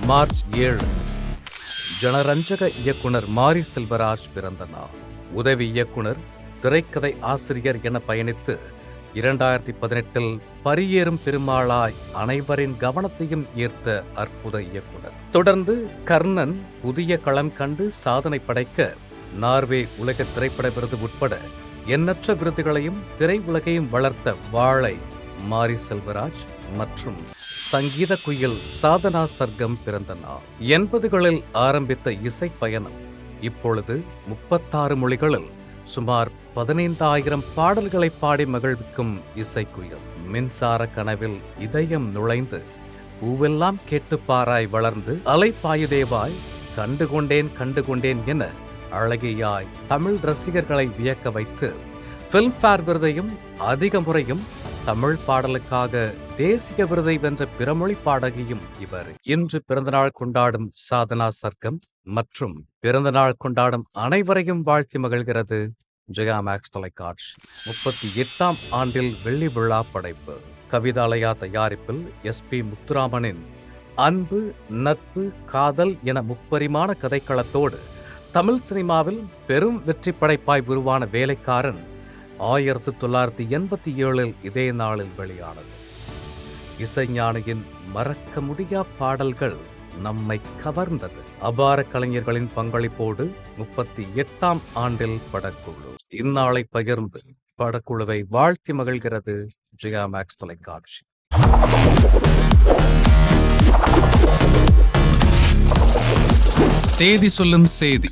March 7 ஜனரஞ்சக இயக்குனர் மாரி செல்வராஜ் பிறந்த நாள். உதவி இயக்குனர், திரைக்கதை ஆசிரியர் என பயணித்து 2018 பரியேறும் பெருமாளாய் அனைவரின் கவனத்தையும் ஈர்த்த அற்புத இயக்குனர். தொடர்ந்து கர்ணன், புதிய களம் கண்டு சாதனை படைக்க நார்வே உலக திரைப்பட விருது உட்பட எண்ணற்ற விருதுகளையும் திரையுலகையும் வளர்த்த வாழை மாரி செல்வராஜ் மற்றும் சங்கீத குயில் சாதனா சர்க்கம் பிறந்த நாள். 80களில் ஆரம்பித்த இசை பயணம் இப்பொழுது 36 மொழிகளில் சுமார் 15,000 பாடல்களை பாடி மகிழ்விக்கும் இசைக்குயில். மின்சார கனவில் இதயம் நுழைந்து பூவெல்லாம் கேட்டுப்பாராய் வளர்ந்து அலைப்பாயுதேவாய் கண்டுகொண்டேன் என அழகியாய் தமிழ் ரசிகர்களை வியக்க வைத்து பிலிம்பேர் விருதையும் அதிக முறையும் தமிழ் பாடலுக்காக தேசிய விருதை வென்ற பிறமொழி பாடகியும் இவர். இன்று பிறந்தநாள் கொண்டாடும் சாதனா சர்க்கம் மற்றும் பிறந்தநாள் கொண்டாடும் அனைவரையும் வாழ்த்தி மகிழ்கிறது ஜெயா மேக்ஸ் தொலைக்காட்சி. 38ஆம் ஆண்டில் வெள்ளி விழா படைப்பு. கவிதாலயா தயாரிப்பில் SP முத்துராமனின் அன்பு, நட்பு, காதல் என முப்பரிமாண கதைக்களத்தோடு தமிழ் சினிமாவில் பெரும் வெற்றி படைப்பாய் உருவான வேலைக்காரன் 1987 இதே நாளில் வெளியானது. இசைஞானியின் மறக்க முடியா பாடல்கள் நம்மை கவர்ந்தது. அபார கலைஞர்களின் பங்களிப்போடு 38ஆம் ஆண்டில் படக்குழு. இந்நாளை பகிர்ந்து படக்குழுவை வாழ்த்தி மகிழ்கிறது ஜெயா மேக்ஸ் தொலைக்காட்சி. தேதி சொல்லும் செய்தி.